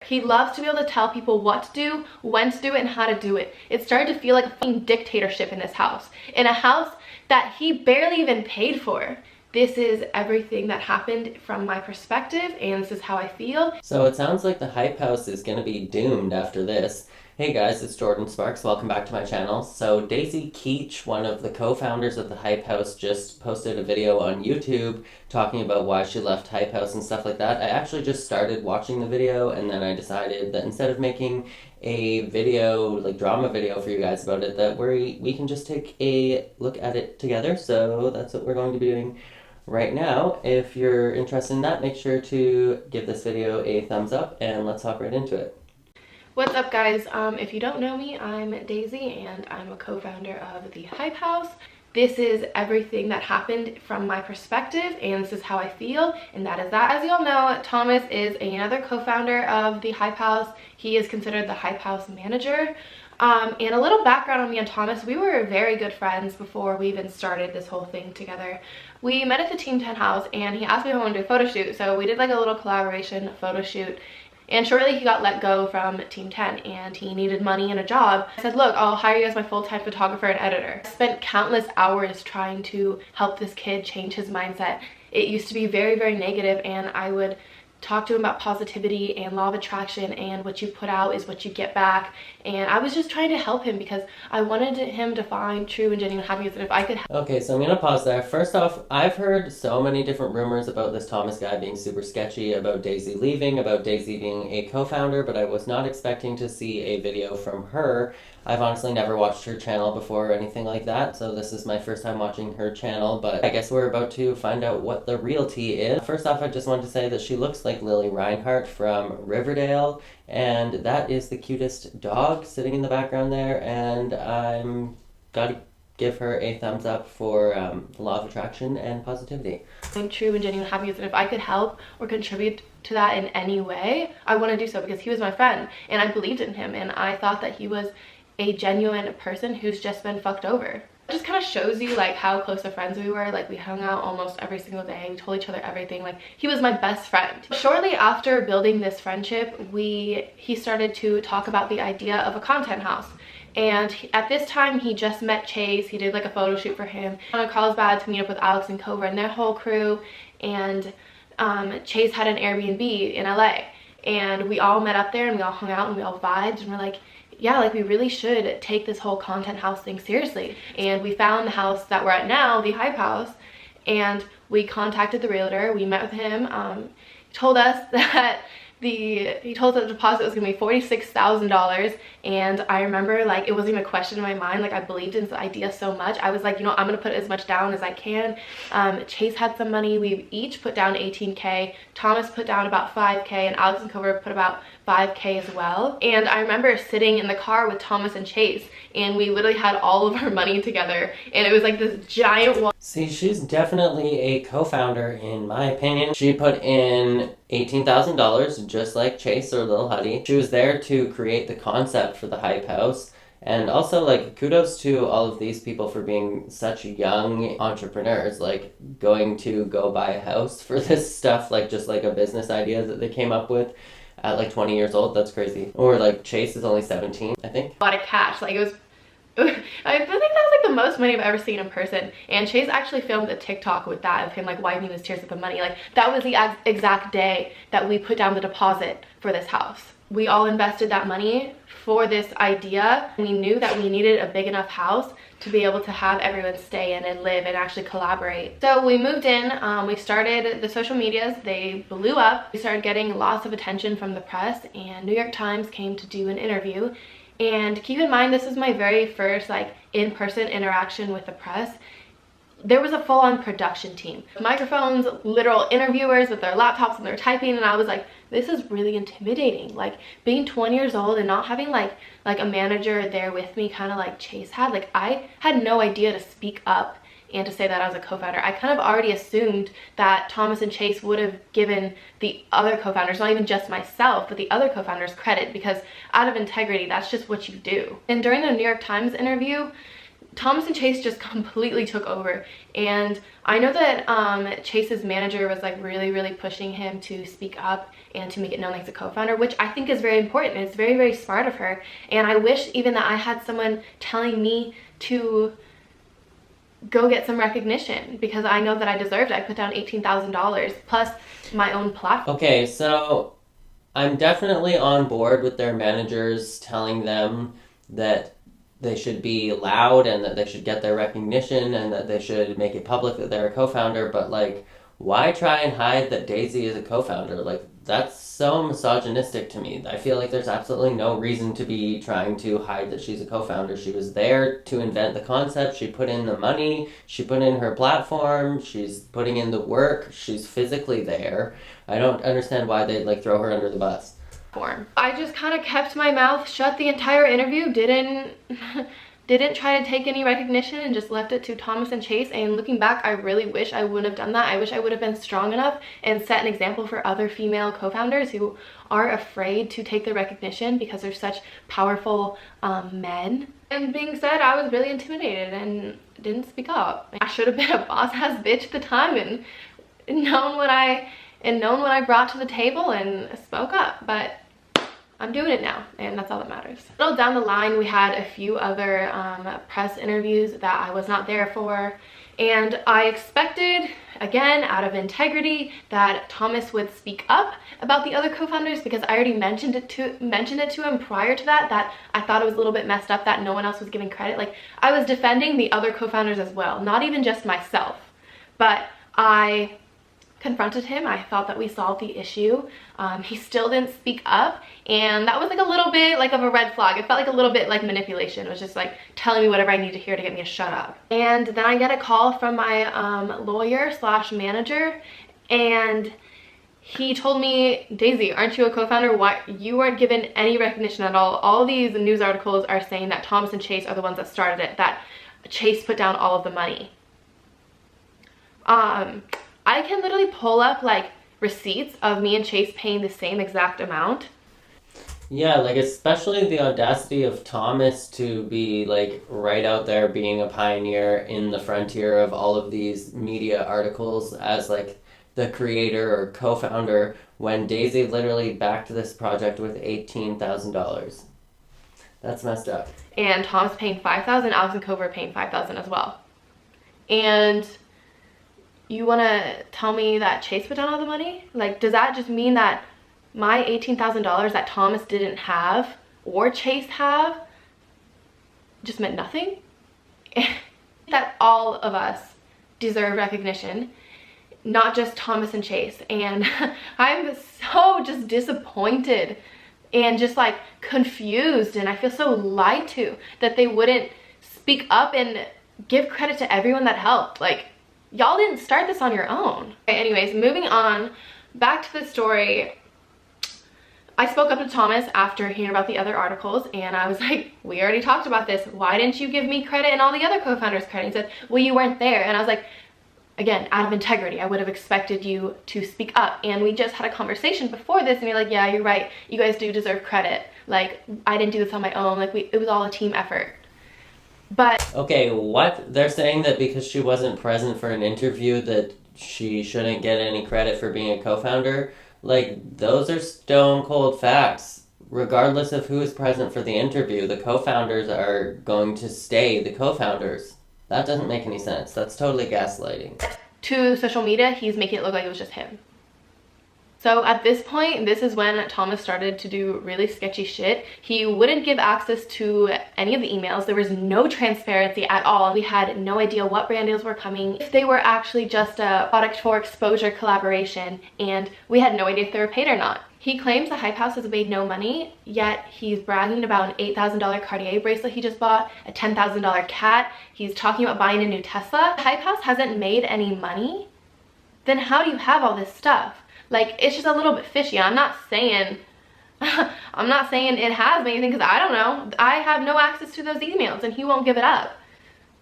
He loves to be able to tell people what to do, when to do it, and how to do it. It started to feel like a fucking dictatorship in this house. In a house that he barely even paid for. This is everything that happened from my perspective, and this is how I feel. So it sounds like the Hype House is going to be doomed after this. Hey guys, it's Jordan Sparks. Welcome back to my channel. So Daisy Keech, one of the co-founders of the Hype House, just posted a video on YouTube talking about why she left Hype House and stuff like that. I actually just started watching the video, and then I decided that instead of making a video, like drama video for you guys about it, that we can just take a look at it together. So that's what we're going to be doing right now. If you're interested in that, make sure to give this video a thumbs up, and let's hop right into it. What's up, guys? If you don't know me, I'm Daisy and I'm a co-founder of the Hype House. This is everything that happened from my perspective, and this is how I feel, and that is that. As you all know, Thomas is another co-founder of the Hype House. He is considered the Hype House manager. And a little background on me and Thomas: we were very good friends before we even started this whole thing together. We met at the Team 10 house, and he asked me if I wanted to do a photo shoot, so we did like a little collaboration photo shoot. And shortly he got let go from Team 10 and he needed money and a job. I said, look, I'll hire you as my full-time photographer and editor. I spent countless hours trying to help this kid change his mindset. It used to be very, very negative, and I would talk to him about positivity and law of attraction, and what you put out is what you get back. And I was just trying to help him because I wanted him to find true and genuine happiness, and if I could. Okay, so I'm gonna pause there. First off, I've heard so many different rumors about this Thomas guy being super sketchy, about Daisy leaving, about Daisy being a co-founder, but I was not expecting to see a video from her. I've honestly never watched her channel before or anything like that, so this is my first time watching her channel, but I guess we're about to find out what the real tea is. First off, I just wanted to say that she looks like Lily Reinhart from Riverdale, and that is the cutest dog sitting in the background there, and I'm gotta give her a thumbs up for the law of attraction and positivity. True and genuine happiness, and if I could help or contribute to that in any way, I want to do so, because he was my friend and I believed in him, and I thought that he was a genuine person who's just been fucked over. It just kind of shows you like how close of friends we were. Like, we hung out almost every single day. We told each other everything. Like, he was my best friend. Shortly after building this friendship, he started to talk about the idea of a content house. And at this time, he just met Chase. He did like a photo shoot for him on Carlsbad to meet up with Alex and Cobra and their whole crew. And Chase had an Airbnb in LA. And we all met up there and we all hung out and we all vibed, and we're like, yeah, like we really should take this whole content house thing seriously. And we found the house that we're at now, the Hype House, and we contacted the realtor. We met with him. He told us that the deposit was gonna be $46,000, and I remember, like, it wasn't even a question in my mind. Like, I believed in the idea so much. I was like, you know, I'm gonna put as much down as I can. Chase had some money. We each put down $18K. Thomas put down about $5K, and Alex and Cobra put about $5K as well. And I remember sitting in the car with Thomas and Chase, and we literally had all of our money together, and it was like this giant wall. See, she's definitely a co-founder in my opinion. She put in $18,000 just like Chase or Lil Huddy. She was there to create the concept for the Hype House. And also, like, kudos to all of these people for being such young entrepreneurs, like going to go buy a house for this stuff, like just like a business idea that they came up with at like 20 years old. That's crazy. Or like Chase is only 17, I think. A lot of cash. Like, it was, I think that was like the most money I've ever seen in person. And Chase actually filmed a TikTok with that, of him like wiping his tears with the money. Like, that was the exact day that we put down the deposit for this house. We all invested that money for this idea. We knew that we needed a big enough house to be able to have everyone stay in and live and actually collaborate. So we moved in, we started the social medias. They blew up. We started getting lots of attention from the press, and New York Times came to do an interview. And keep in mind, this is my very first like in-person interaction with the press. There was a full-on production team, microphones, literal interviewers with their laptops, and they're typing, and I was like, this is really intimidating. Like, being 20 years old and not having like a manager there with me, kind of like Chase had. Like, I had no idea to speak up and to say that I was a co-founder. I kind of already assumed that Thomas and Chase would have given the other co-founders, not even just myself, but the other co-founders, credit, because out of integrity, that's just what you do. And during the New York Times interview, Thomas and Chase just completely took over. And I know that Chase's manager was like really pushing him to speak up and to make it known that he's a co-founder, which I think is very important. It's very smart of her. And I wish even that I had someone telling me to go get some recognition, because I know that I deserved it. I put down $18,000 plus my own platform. Okay, so I'm definitely on board with their managers telling them that they should be loud and that they should get their recognition and that they should make it public that they're a co-founder, but like, why try and hide that Daisy is a co-founder? Like, that's so misogynistic to me. I feel like there's absolutely no reason to be trying to hide that she's a co-founder. She was there to invent the concept. She put in the money. She put in her platform. She's putting in the work. She's physically there. I don't understand why they'd like throw her under the bus. I just kind of kept my mouth shut the entire interview, didn't try to take any recognition, and just left it to Thomas and Chase. And looking back, I really wish I wouldn't have done that. I wish I would have been strong enough and set an example for other female co-founders who are afraid to take the recognition because they're such powerful men. And being said, I was really intimidated and didn't speak up. I should have been a boss-ass bitch at the time and known what I brought to the table and spoke up, but I'm doing it now, and that's all that matters. A little down the line, we had a few other press interviews that I was not there for, and I expected, again, out of integrity, that Thomas would speak up about the other co-founders, because I already mentioned it to him prior to that I thought it was a little bit messed up that no one else was giving credit. Like, I was defending the other co-founders as well, not even just myself, but I confronted him. I thought that we solved the issue. He still didn't speak up, and that was like a little bit like of a red flag. It felt like a little bit like manipulation. It was just like telling me whatever I need to hear to get me to shut up. And then I get a call from my lawyer slash manager, and he told me, Daisy, aren't you a co-founder? Why you weren't given any recognition at all? All these news articles are saying that Thomas and Chase are the ones that started it, that Chase put down all of the money. I can literally pull up like receipts of me and Chase paying the same exact amount. Yeah, like especially the audacity of Thomas to be like right out there being a pioneer in the frontier of all of these media articles as like the creator or co-founder, when Daisy literally backed this project with $18,000. That's messed up. And Thomas paying $5,000, Alex and Cover paying $5,000 as well. And you want to tell me that Chase put down all the money? Like, does that just mean that my $18,000 that Thomas didn't have or Chase have just meant nothing? That all of us deserve recognition, not just Thomas and Chase. And I'm so just disappointed and just like confused, and I feel so lied to that they wouldn't speak up and give credit to everyone that helped. Like, y'all didn't start this on your own. Okay, anyways, moving on, back to the story. I spoke up to Thomas after hearing about the other articles, and I was like, we already talked about this. Why didn't you give me credit and all the other co-founders credit? He said, well, you weren't there. And I was like, again, out of integrity, I would have expected you to speak up. And we just had a conversation before this, and you're like, yeah, you're right. You guys do deserve credit. Like, I didn't do this on my own. Like, it was all a team effort. But okay, what? They're saying that because she wasn't present for an interview that she shouldn't get any credit for being a co-founder? Like, those are stone cold facts. Regardless of who is present for the interview, the co-founders are going to stay the co-founders. That doesn't make any sense. That's totally gaslighting. To social media, he's making it look like it was just him. So at this point, this is when Thomas started to do really sketchy shit. He wouldn't give access to any of the emails. There was no transparency at all. We had no idea what brand deals were coming, if they were actually just a product for exposure collaboration, and we had no idea if they were paid or not. He claims the Hype House has made no money, yet he's bragging about an $8,000 Cartier bracelet he just bought, a $10,000 cat. He's talking about buying a new Tesla. The Hype House hasn't made any money? Then how do you have all this stuff? Like, it's just a little bit fishy. I'm not saying it has made anything, because I don't know. I have no access to those emails, and he won't give it up.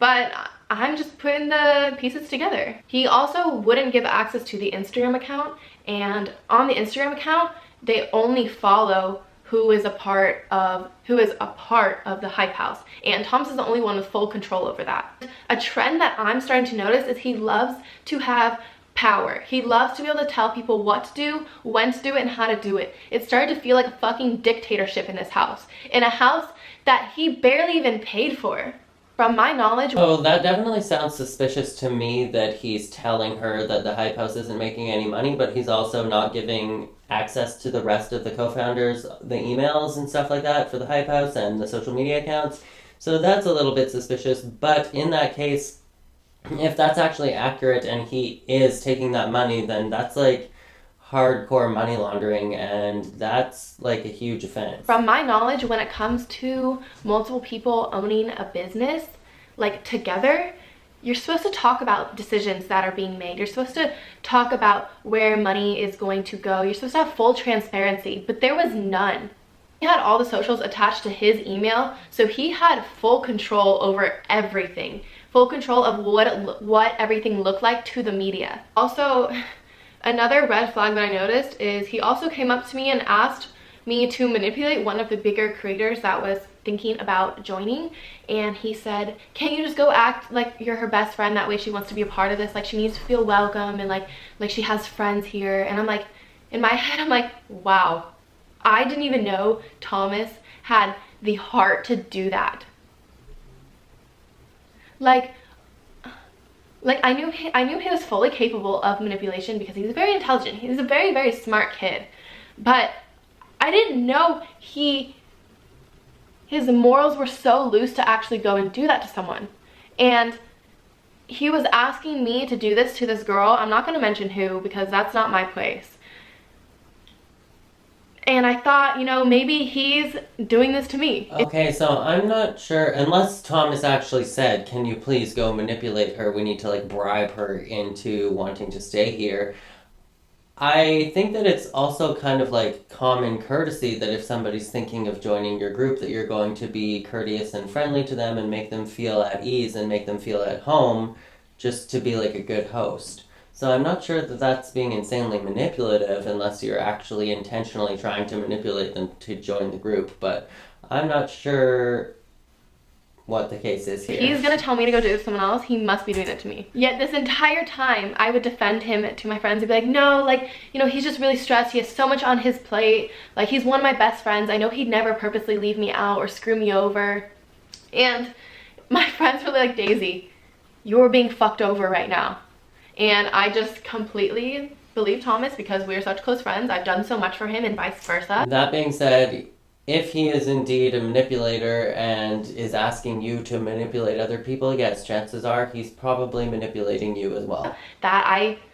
But I'm just putting the pieces together. He also wouldn't give access to the Instagram account, and on the Instagram account, they only follow who is a part of the Hype House, and Thomas is the only one with full control over that. A trend that I'm starting to notice is he loves to have power. He loves to be able to tell people what to do, when to do it, and how to do it. It started to feel like a fucking dictatorship in this house, in a house that he barely even paid for. From my knowledge... Oh, that definitely sounds suspicious to me, that he's telling her that the Hype House isn't making any money, but he's also not giving access to the rest of the co-founders, the emails and stuff like that for the Hype House and the social media accounts. So that's a little bit suspicious, but in that case, if that's actually accurate and he is taking that money, then that's like hardcore money laundering, and that's like a huge offense. From my knowledge, when it comes to multiple people owning a business, like together, you're supposed to talk about decisions that are being made. You're supposed to talk about where money is going to go. You're supposed to have full transparency, but there was none. He had all the socials attached to his email, so he had full control over everything. Full control of what everything looked like to the media. Also, another red flag that I noticed is he also came up to me and asked me to manipulate one of the bigger creators that was thinking about joining, and he said, can't you just go act like you're her best friend, that way she wants to be a part of this, like she needs to feel welcome and like she has friends here. And I'm like, in my head I'm like, wow, I didn't even know Thomas had the heart to do that. Like I knew he was fully capable of manipulation because he's very intelligent. He's a very, very smart kid. But I didn't know his morals were so loose to actually go and do that to someone. And he was asking me to do this to this girl. I'm not going to mention who because that's not my place. And I thought, you know, maybe he's doing this to me. Okay, so I'm not sure, unless Thomas actually said, can you please go manipulate her, we need to like bribe her into wanting to stay here. I think that it's also kind of like common courtesy that if somebody's thinking of joining your group, that you're going to be courteous and friendly to them and make them feel at ease and make them feel at home, just to be like a good host. So I'm not sure that that's being insanely manipulative unless you're actually intentionally trying to manipulate them to join the group, but I'm not sure what the case is here. If he's gonna tell me to go do it to someone else, he must be doing it to me. Yet this entire time, I would defend him to my friends and be like, no, like, you know, he's just really stressed. He has so much on his plate. Like, he's one of my best friends. I know he'd never purposely leave me out or screw me over. And my friends were like, Daisy, you're being fucked over right now. And I just completely believe Thomas because we're such close friends. I've done so much for him and vice versa. That being said, if he is indeed a manipulator and is asking you to manipulate other people, yes, chances are he's probably manipulating you as well.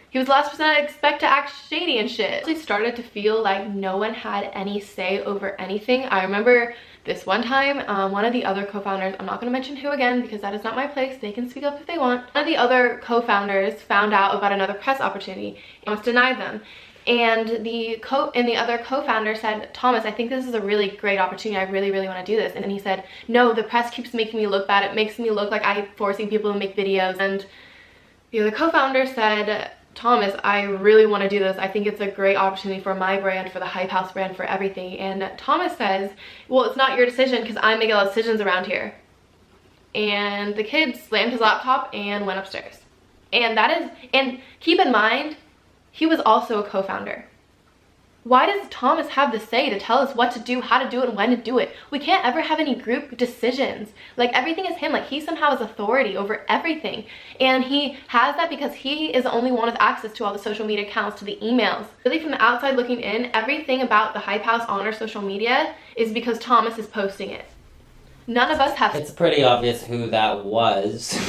He was the last person I'd expect to act shady and shit. I started to feel like no one had any say over anything. I remember this one time, one of the other co-founders, I'm not going to mention who again because that is not my place, they can speak up if they want. One of the other co-founders found out about another press opportunity and was denied them. And the other co-founder said, Thomas, I think this is a really great opportunity. I really, really want to do this. And then he said, no, the press keeps making me look bad. It makes me look like I'm forcing people to make videos. And the other co-founder said, Thomas, I really want to do this. I think it's a great opportunity for my brand, for the Hype House brand, for everything. And Thomas says, well, it's not your decision because I make a lot of decisions around here. And the kid slammed his laptop and went upstairs. And keep in mind, he was also a co-founder. Why does Thomas have the say to tell us what to do, how to do it, and when to do it? We can't ever have any group decisions. Like, everything is him. Like, he somehow has authority over everything. And he has that because he is the only one with access to all the social media accounts, to the emails. Really, from the outside looking in, everything about the Hype House on our social media is because Thomas is posting it. None of us have... It's pretty obvious who that was.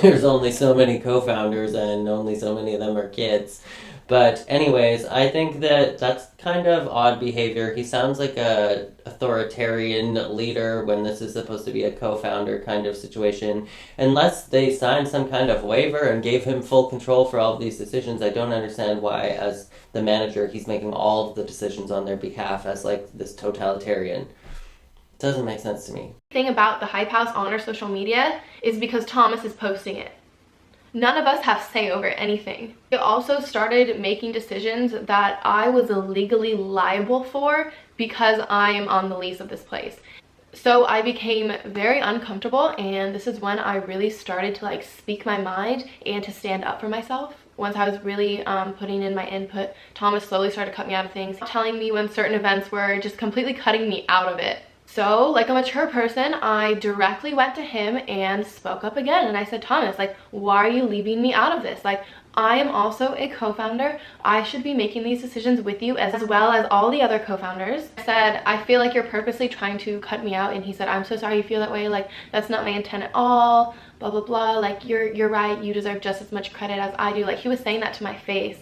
There's only so many co-founders and only so many of them are kids. But anyways, I think that that's kind of odd behavior. He sounds like a authoritarian leader when this is supposed to be a co-founder kind of situation. Unless they signed some kind of waiver and gave him full control for all of these decisions, I don't understand why, as the manager, he's making all of the decisions on their behalf as like this totalitarian. It doesn't make sense to me. The thing about the Hype House on our social media is because Thomas is posting it. None of us have say over anything. They also started making decisions that I was legally liable for because I am on the lease of this place. So I became very uncomfortable, and this is when I really started to like speak my mind and to stand up for myself. Once I was really putting in my input, Thomas slowly started to cut me out of things, telling me when certain events were just completely cutting me out of it. So like a mature person, I directly went to him and spoke up again, and I said, Thomas, like, why are you leaving me out of this? Like, I am also a co-founder. I should be making these decisions with you as well as all the other co-founders. I said, I feel like you're purposely trying to cut me out. And he said, I'm so sorry you feel that way. Like, that's not my intent at all, blah, blah, blah. Like, you're right. You deserve just as much credit as I do. Like, he was saying that to my face.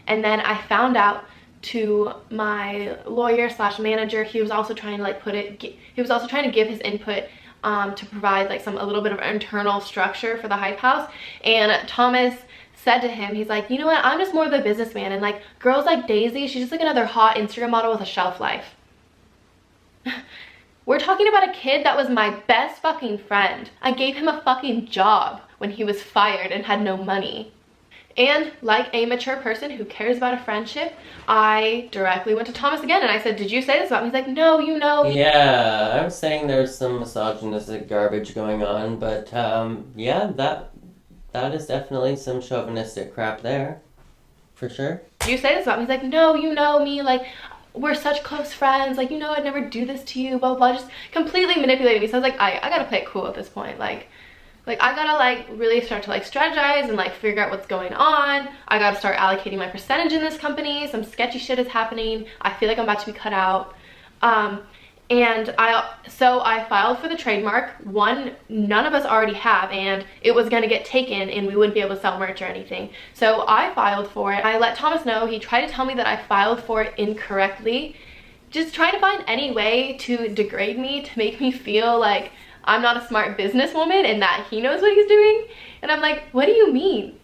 And then I found out to my lawyer slash manager, he was also trying to like he was also trying to give his input to provide like a little bit of internal structure for the Hype House. And Thomas said to him, he's like, you know what, I'm just more of a businessman, and like girls like Daisy, she's just like another hot Instagram model with a shelf life. We're talking about a kid that was my best fucking friend. I gave him a fucking job when he was fired and had no money. And like a mature person who cares about a friendship, I directly went to Thomas again and I said, did you say this about me? He's like, no, you know. Yeah, I'm saying there's some misogynistic garbage going on, but yeah, that is definitely some chauvinistic crap there, for sure. Did you say this about me? He's like, no, you know me, like, we're such close friends, like, you know I'd never do this to you, blah, blah, blah, just completely manipulating me. So I was like, I gotta play it cool at this point, like I gotta like really start to like strategize and like figure out what's going on. I gotta start allocating my percentage in this company. Some sketchy shit is happening. I feel like I'm about to be cut out. And I filed for the trademark. One, none of us already have, and it was gonna get taken and we wouldn't be able to sell merch or anything. So I filed for it. I let Thomas know. He tried to tell me that I filed for it incorrectly, just trying to find any way to degrade me, to make me feel like I'm not a smart businesswoman and that he knows what he's doing. And I'm like, what do you mean?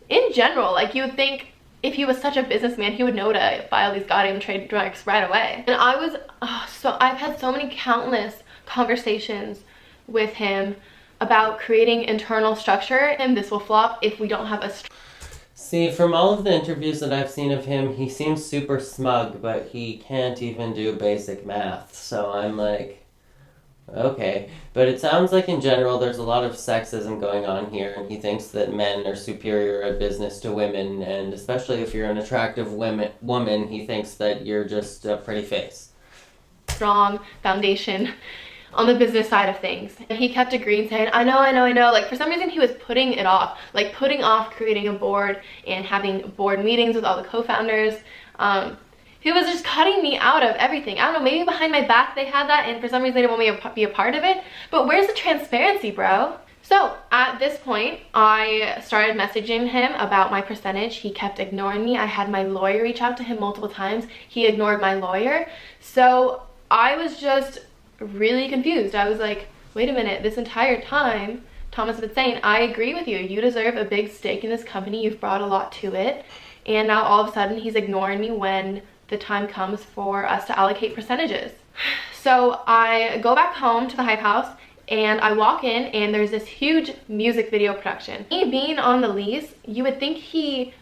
In general, like, you would think if he was such a businessman, he would know to file these goddamn trademarks right away. And I've had so many countless conversations with him about creating internal structure, and this will flop if we don't have a See, from all of the interviews that I've seen of him, he seems super smug, but he can't even do basic math. So I'm like, okay. But it sounds like in general there's a lot of sexism going on here, and he thinks that men are superior at business to women, and especially if you're an attractive woman, he thinks that you're just a pretty face. Strong foundation on the business side of things. And he kept agreeing, saying, I know. Like, for some reason he was putting it off, like putting off creating a board and having board meetings with all the co-founders. He was just cutting me out of everything. I don't know, maybe behind my back they had that, and for some reason they didn't want me to be a part of it. But where's the transparency, bro? So at this point, I started messaging him about my percentage. He kept ignoring me. I had my lawyer reach out to him multiple times. He ignored my lawyer. So I was just really confused. I was like, wait a minute, this entire time, Thomas has been saying, I agree with you. You deserve a big stake in this company. You've brought a lot to it. And now all of a sudden he's ignoring me when the time comes for us to allocate percentages. So I go back home to the Hype House and I walk in and there's this huge music video production. Me being on the lease, you would think he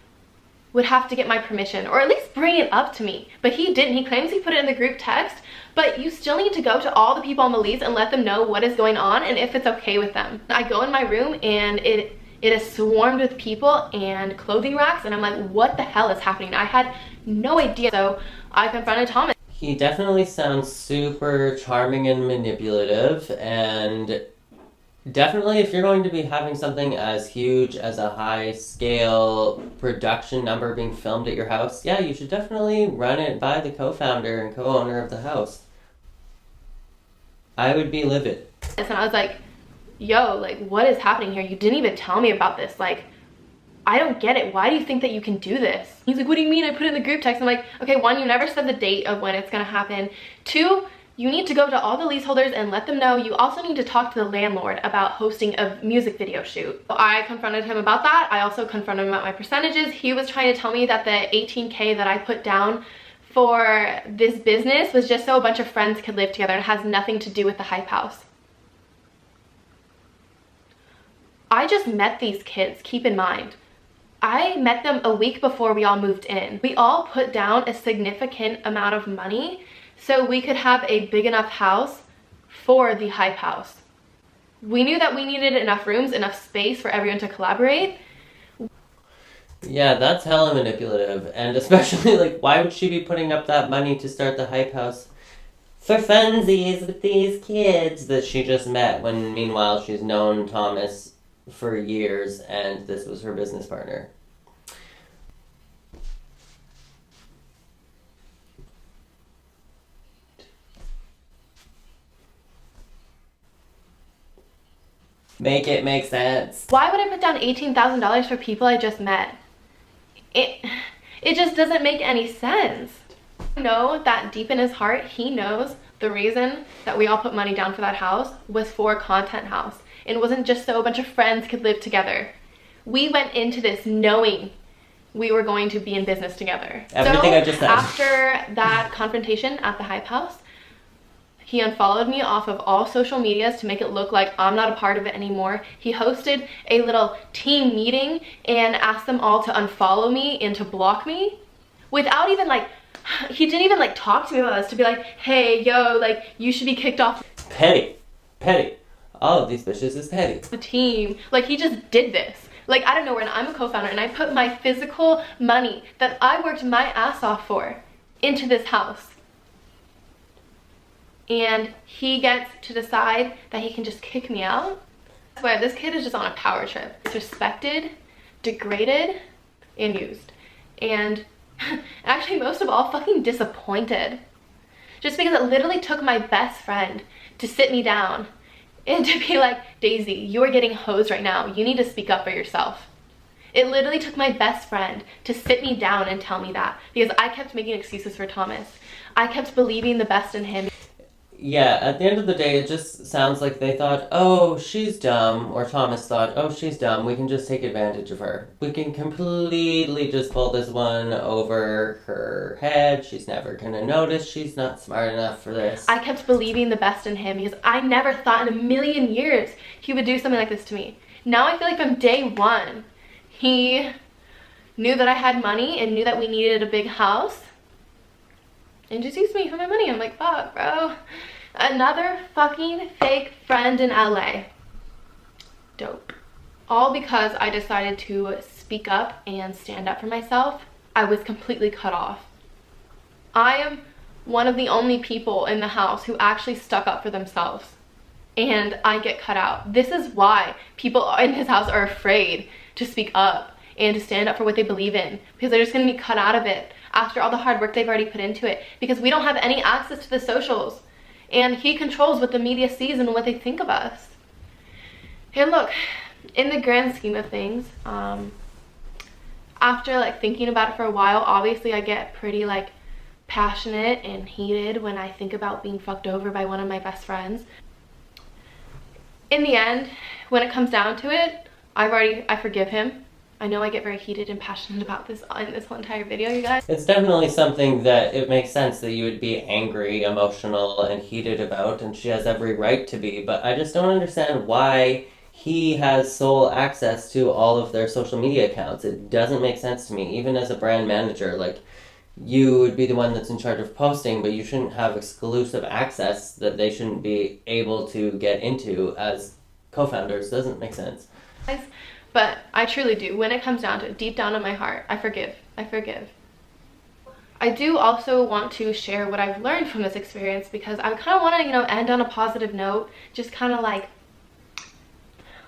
would have to get my permission or at least bring it up to me, but he didn't. He claims he put it in the group text, but you still need to go to all the people on the lease and let them know what is going on and if it's okay with them. I go in my room and it is swarmed with people and clothing racks, and I'm like, what the hell is happening? I had no idea. So I confronted Thomas. He definitely sounds super charming and manipulative, and definitely if you're going to be having something as huge as a high scale production number being filmed at your house, yeah, you should definitely run it by the co-founder and co-owner of the house. I would be livid. And I was like, yo, like, what is happening here? You didn't even tell me about this. Like, I don't get it. Why do you think that you can do this? He's like, what do you mean? I put it in the group text. I'm like, okay, one, you never said the date of when it's gonna happen. Two, you need to go to all the leaseholders and let them know. You also need to talk to the landlord about hosting a music video shoot. So I confronted him about that. I also confronted him about my percentages. He was trying to tell me that the $18K that I put down for this business was just so a bunch of friends could live together. It has nothing to do with the Hype House. I just met these kids, keep in mind. I met them a week before we all moved in. We all put down a significant amount of money so we could have a big enough house for the hype house. We knew that we needed enough rooms, enough space for everyone to collaborate. Yeah, that's hella manipulative. And especially, like, why would she be putting up that money to start the hype house for funsies with these kids that she just met, when meanwhile she's known Thomas for years and this was her business partner? Make it make sense. Why would I put down $18,000 for people I just met? It just doesn't make any sense. I know that deep in his heart, he knows the reason that we all put money down for that house was for a content house. It wasn't just so a bunch of friends could live together. We went into this knowing we were going to be in business together. Everything I just said. After that confrontation at the hype house, he unfollowed me off of all social medias to make it look like I'm not a part of it anymore. He hosted a little team meeting and asked them all to unfollow me and to block me without even like, he didn't even like talk to me about this, to be like, hey, yo, like you should be kicked off Petty. Petty. All of these bitches is petty. the team. Like he just did this. Like I don't know, when I'm a co-founder and I put my physical money that I worked my ass off for into this house, and he gets to decide that he can just kick me out. I swear, this kid is just on a power trip. Disrespected, degraded, and used. And actually, most of all, fucking disappointed. Just because it literally took my best friend to sit me down and to be like, Daisy, you're getting hosed right now. You need to speak up for yourself. It literally took my best friend to sit me down and tell me that, because I kept making excuses for Thomas. I kept believing the best in him. Yeah, at the end of the day, it just sounds like they thought, oh, she's dumb, or Thomas thought, oh, she's dumb, we can just take advantage of her. We can completely just pull this one over her head. She's never gonna notice. She's not smart enough for this. I kept believing the best in him because I never thought in a million years he would do something like this to me. Now I feel like from day one, he knew that I had money and knew that we needed a big house and just used me for my money. I'm like, fuck, bro. Another fucking fake friend in LA. Dope. All because I decided to speak up and stand up for myself. I was completely cut off. I am one of the only people in the house who actually stuck up for themselves, and I get cut out. This is why people in his house are afraid to speak up and to stand up for what they believe in, because they're just going to be cut out of it after all the hard work they've already put into it, because we don't have any access to the socials, and he controls what the media sees and what they think of us. And look, in the grand scheme of things, after like thinking about it for a while, obviously I get pretty like passionate and heated when I think about being fucked over by one of my best friends. In the end, when it comes down to it, I forgive him. I know I get very heated and passionate about this in this whole entire video, you guys. It's definitely something that it makes sense that you would be angry, emotional, and heated about, and she has every right to be, but I just don't understand why he has sole access to all of their social media accounts. It doesn't make sense to me. Even as a brand manager, like, you would be the one that's in charge of posting, but you shouldn't have exclusive access that they shouldn't be able to get into as co-founders. Doesn't make sense. But I truly do. When it comes down to it, deep down in my heart, I forgive. I forgive. I do also want to share what I've learned from this experience, because I kind of want to, end on a positive note, just kind of like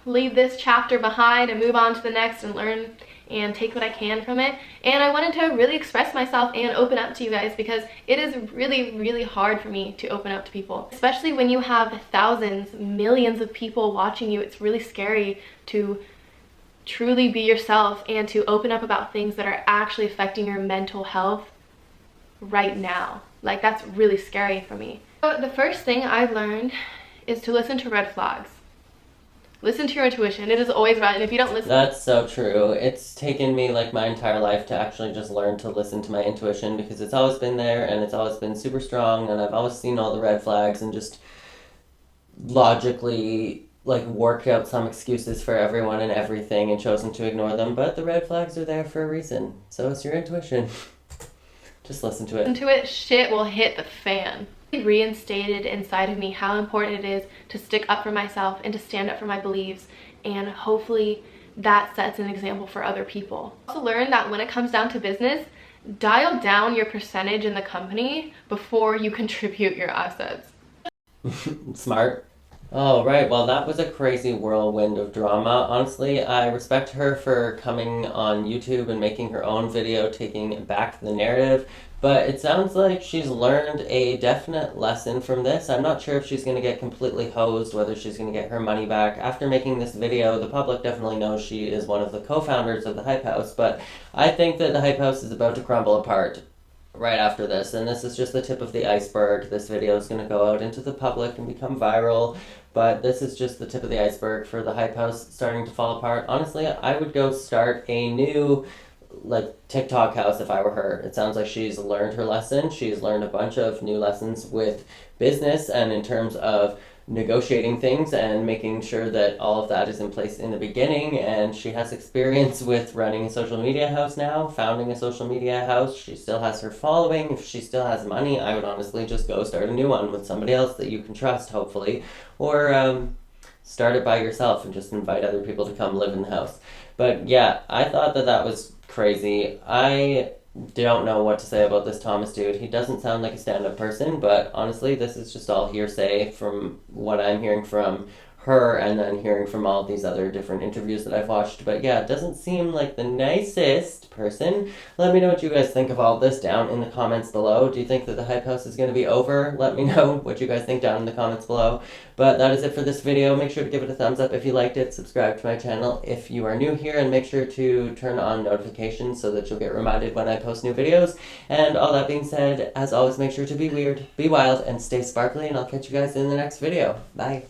leave this chapter behind and move on to the next and learn and take what I can from it. And I wanted to really express myself and open up to you guys, because it is really, really hard for me to open up to people, especially when you have thousands, millions of people watching you. It's really scary to truly be yourself and to open up about things that are actually affecting your mental health right now. Like, that's really scary for me. So the first thing I've learned is to listen to red flags. Listen to your intuition. It is always right. And if you don't listen... That's so true. It's taken me like my entire life to actually just learn to listen to my intuition, because it's always been there and it's always been super strong, and I've always seen all the red flags and just logically like worked out some excuses for everyone and everything and chosen to ignore them. But the red flags are there for a reason. So it's your intuition. Just listen to it. Listen to it, shit will hit the fan. It reinstated inside of me how important it is to stick up for myself and to stand up for my beliefs, and hopefully that sets an example for other people. Also learn that when it comes down to business, dial down your percentage in the company before you contribute your assets. Smart. Oh, right. Well, that was a crazy whirlwind of drama. Honestly, I respect her for coming on YouTube and making her own video, taking back the narrative. But it sounds like she's learned a definite lesson from this. I'm not sure if she's going to get completely hosed, whether she's going to get her money back. After making this video, the public definitely knows she is one of the co-founders of the Hype House, but I think that the Hype House is about to crumble apart right after this, and this is just the tip of the iceberg. This video is going to go out into the public and become viral, but this is just the tip of the iceberg for the Hype House starting to fall apart. Honestly, I would go start a new TikTok house if I were her. It sounds like she's learned her lesson. She's learned a bunch of new lessons with business and in terms of negotiating things and making sure that all of that is in place in the beginning, and she has experience with running a social media house now, founding a social media house. She still has her following. If she still has money, I would honestly just go start a new one with somebody else that you can trust, hopefully, or start it by yourself and just invite other people to come live in the house. But yeah, I thought that that was crazy. I don't know what to say about this Thomas dude. He doesn't sound like a stand-up person, but honestly, this is just all hearsay from what I'm hearing from her and then hearing from all of these other different interviews that I've watched. But yeah, it doesn't seem like the nicest person. Let me know what you guys think of all this down in the comments below. Do you think that the Hype House is going to be over? Let me know what you guys think down in the comments below. But that is it for this video. Make sure to give it a thumbs up if you liked it. Subscribe to my channel if you are new here, and make sure to turn on notifications so that you'll get reminded when I post new videos. And all that being said, as always, make sure to be weird, be wild, and stay sparkly, and I'll catch you guys in the next video. Bye.